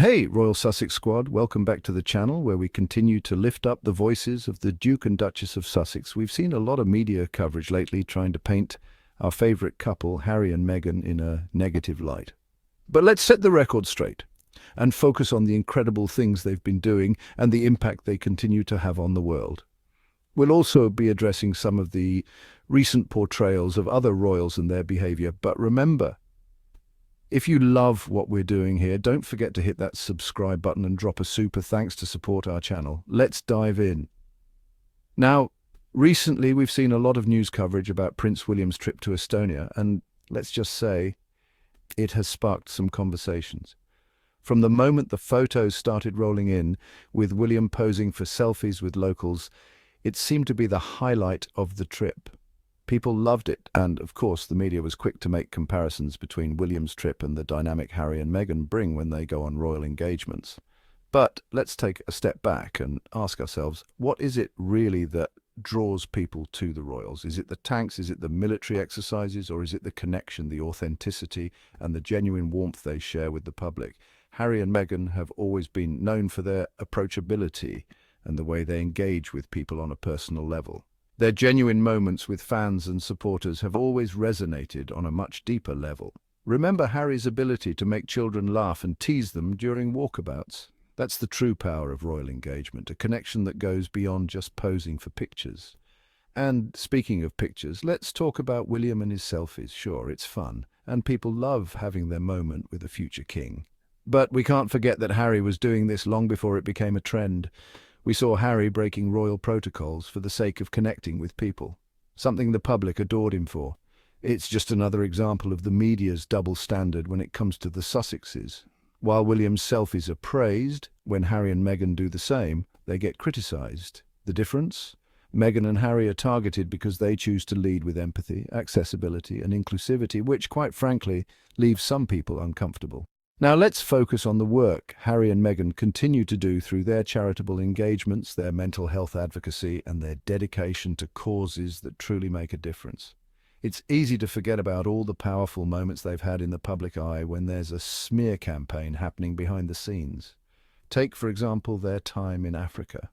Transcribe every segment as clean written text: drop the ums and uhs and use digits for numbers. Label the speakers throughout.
Speaker 1: Hey, Royal Sussex Squad, welcome back to the channel where we continue to lift up the voices of the Duke and Duchess of Sussex. We've seen a lot of media coverage lately trying to paint our favourite couple, Harry and Meghan, in a negative light. But let's set the record straight and focus on the incredible things they've been doing and the impact they continue to have on the world. We'll also be addressing some of the recent portrayals of other royals and their behaviour, but remember, if you love what we're doing here, don't forget to hit that subscribe button and drop a super thanks to support our channel. Let's dive in. Now, recently we've seen a lot of news coverage about Prince William's trip to Estonia, and let's just say it has sparked some conversations. From the moment the photos started rolling in, with William posing for selfies with locals, it seemed to be the highlight of the trip. People loved it, and of course the media was quick to make comparisons between William's trip and the dynamic Harry and Meghan bring when they go on royal engagements. But let's take a step back and ask ourselves, what is it really that draws people to the royals? Is it the tanks, is it the military exercises, or is it the connection, the authenticity, and the genuine warmth they share with the public? Harry and Meghan have always been known for their approachability and the way they engage with people on a personal level. Their genuine moments with fans and supporters have always resonated on a much deeper level. Remember Harry's ability to make children laugh and tease them during walkabouts? That's the true power of royal engagement, a connection that goes beyond just posing for pictures. And speaking of pictures, let's talk about William and his selfies. Sure, it's fun, and people love having their moment with a future king. But we can't forget that Harry was doing this long before it became a trend. We saw Harry breaking royal protocols for the sake of connecting with people, something the public adored him for. It's just another example of the media's double standard when it comes to the Sussexes. While William's selfies are praised, when Harry and Meghan do the same, they get criticised. The difference? Meghan and Harry are targeted because they choose to lead with empathy, accessibility and inclusivity, which, quite frankly, leaves some people uncomfortable. Now let's focus on the work Harry and Meghan continue to do through their charitable engagements, their mental health advocacy, and their dedication to causes that truly make a difference. It's easy to forget about all the powerful moments they've had in the public eye when there's a smear campaign happening behind the scenes. Take, for example, their time in Africa.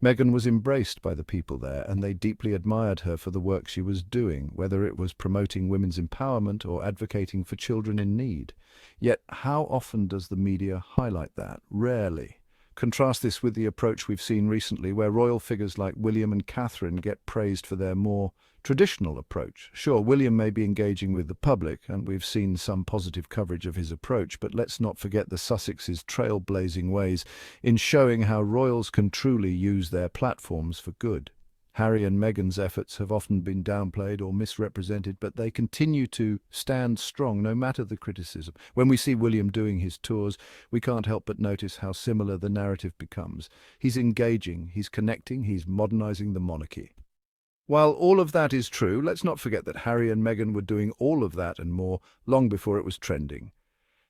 Speaker 1: Meghan was embraced by the people there, and they deeply admired her for the work she was doing, whether it was promoting women's empowerment or advocating for children in need. Yet, how often does the media highlight that? Rarely. Contrast this with the approach we've seen recently, where royal figures like William and Catherine get praised for their more traditional approach. Sure, William may be engaging with the public, and we've seen some positive coverage of his approach, but let's not forget the Sussexes' trailblazing ways in showing how royals can truly use their platforms for good. Harry and Meghan's efforts have often been downplayed or misrepresented, but they continue to stand strong no matter the criticism. When we see William doing his tours, we can't help but notice how similar the narrative becomes. He's engaging, he's connecting, he's modernising the monarchy. While all of that is true, let's not forget that Harry and Meghan were doing all of that and more long before it was trending.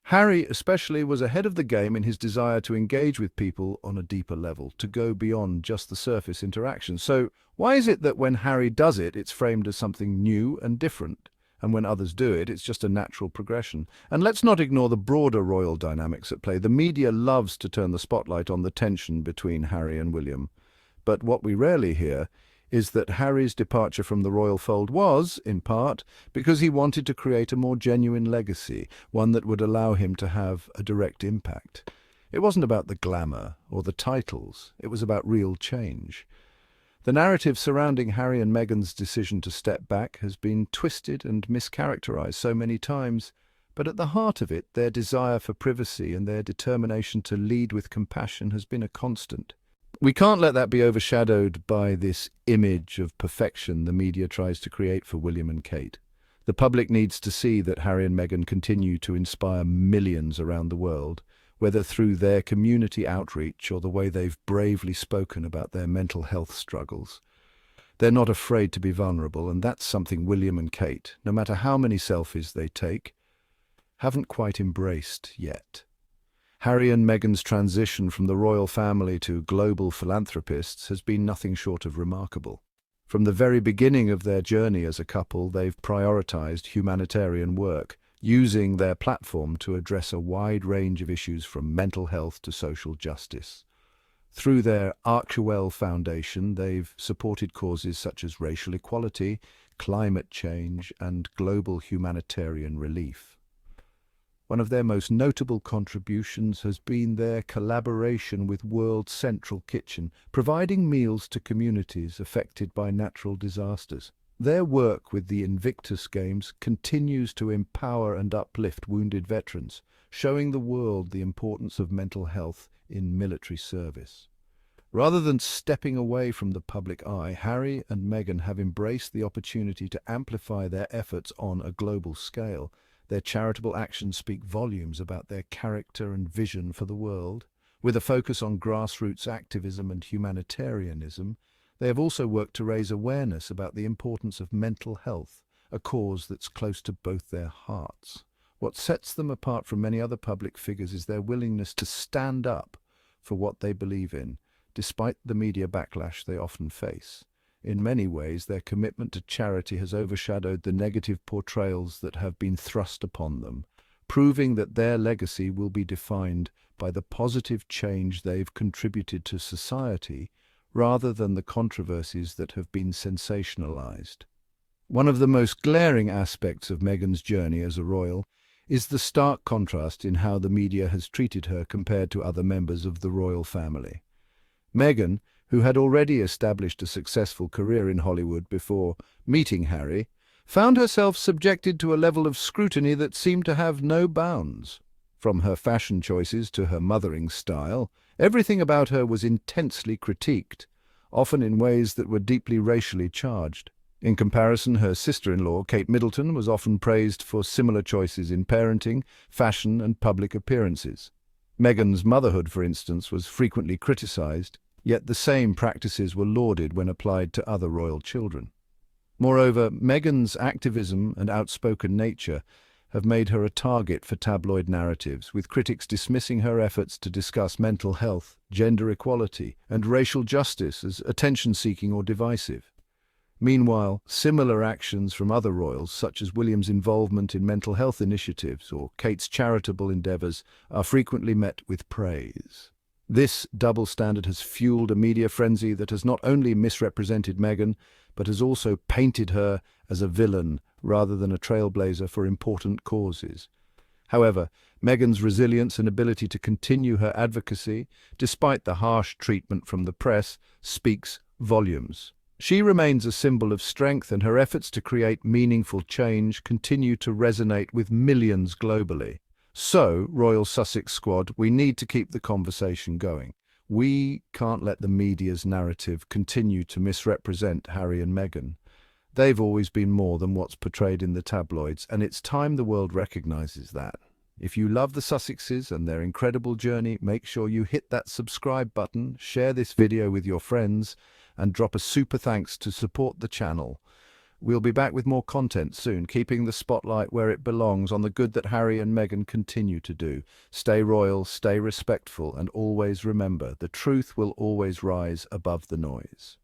Speaker 1: Harry especially was ahead of the game in his desire to engage with people on a deeper level, to go beyond just the surface interaction. So why is it that when Harry does it, it's framed as something new and different, and when others do it, it's just a natural progression? And let's not ignore the broader royal dynamics at play. The media loves to turn the spotlight on the tension between Harry and William. But what we rarely hear is that Harry's departure from the royal fold was, in part, because he wanted to create a more genuine legacy, one that would allow him to have a direct impact. It wasn't about the glamour or the titles, it was about real change. The narrative surrounding Harry and Meghan's decision to step back has been twisted and mischaracterized so many times, but at the heart of it, their desire for privacy and their determination to lead with compassion has been a constant. We can't let that be overshadowed by this image of perfection the media tries to create for William and Kate. The public needs to see that Harry and Meghan continue to inspire millions around the world, whether through their community outreach or the way they've bravely spoken about their mental health struggles. They're not afraid to be vulnerable, and that's something William and Kate, no matter how many selfies they take, haven't quite embraced yet. Harry and Meghan's transition from the royal family to global philanthropists has been nothing short of remarkable. From the very beginning of their journey as a couple, they've prioritized humanitarian work, using their platform to address a wide range of issues from mental health to social justice. Through their Archewell Foundation, they've supported causes such as racial equality, climate change, and global humanitarian relief. One of their most notable contributions has been their collaboration with World Central Kitchen, providing meals to communities affected by natural disasters. Their work with the Invictus Games continues to empower and uplift wounded veterans, showing the world the importance of mental health in military service. Rather than stepping away from the public eye, Harry and Meghan have embraced the opportunity to amplify their efforts on a global scale. Their charitable actions speak volumes about their character and vision for the world. With a focus on grassroots activism and humanitarianism, they have also worked to raise awareness about the importance of mental health, a cause that's close to both their hearts. What sets them apart from many other public figures is their willingness to stand up for what they believe in, despite the media backlash they often face. In many ways, their commitment to charity has overshadowed the negative portrayals that have been thrust upon them, proving that their legacy will be defined by the positive change they've contributed to society rather than the controversies that have been sensationalized. One of the most glaring aspects of Meghan's journey as a royal is the stark contrast in how the media has treated her compared to other members of the royal family. Meghan, who had already established a successful career in Hollywood before meeting Harry, found herself subjected to a level of scrutiny that seemed to have no bounds. From her fashion choices to her mothering style, everything about her was intensely critiqued, often in ways that were deeply racially charged. In comparison, her sister-in-law, Kate Middleton, was often praised for similar choices in parenting, fashion, and public appearances. Meghan's motherhood, for instance, was frequently criticized, yet the same practices were lauded when applied to other royal children. Moreover, Meghan's activism and outspoken nature have made her a target for tabloid narratives, with critics dismissing her efforts to discuss mental health, gender equality, and racial justice as attention-seeking or divisive. Meanwhile, similar actions from other royals, such as William's involvement in mental health initiatives or Kate's charitable endeavours, are frequently met with praise. This double standard has fueled a media frenzy that has not only misrepresented Meghan, but has also painted her as a villain rather than a trailblazer for important causes. However, Meghan's resilience and ability to continue her advocacy, despite the harsh treatment from the press, speaks volumes. She remains a symbol of strength, and her efforts to create meaningful change continue to resonate with millions globally. So, Royal Sussex Squad, we need to keep the conversation going. We can't let the media's narrative continue to misrepresent Harry and Meghan. They've always been more than what's portrayed in the tabloids, and it's time the world recognizes that. If you love the Sussexes and their incredible journey, make sure you hit that subscribe button, share this video with your friends, and drop a super thanks to support the channel. We'll be back with more content soon, keeping the spotlight where it belongs on the good that Harry and Meghan continue to do. Stay royal, stay respectful, and always remember, the truth will always rise above the noise.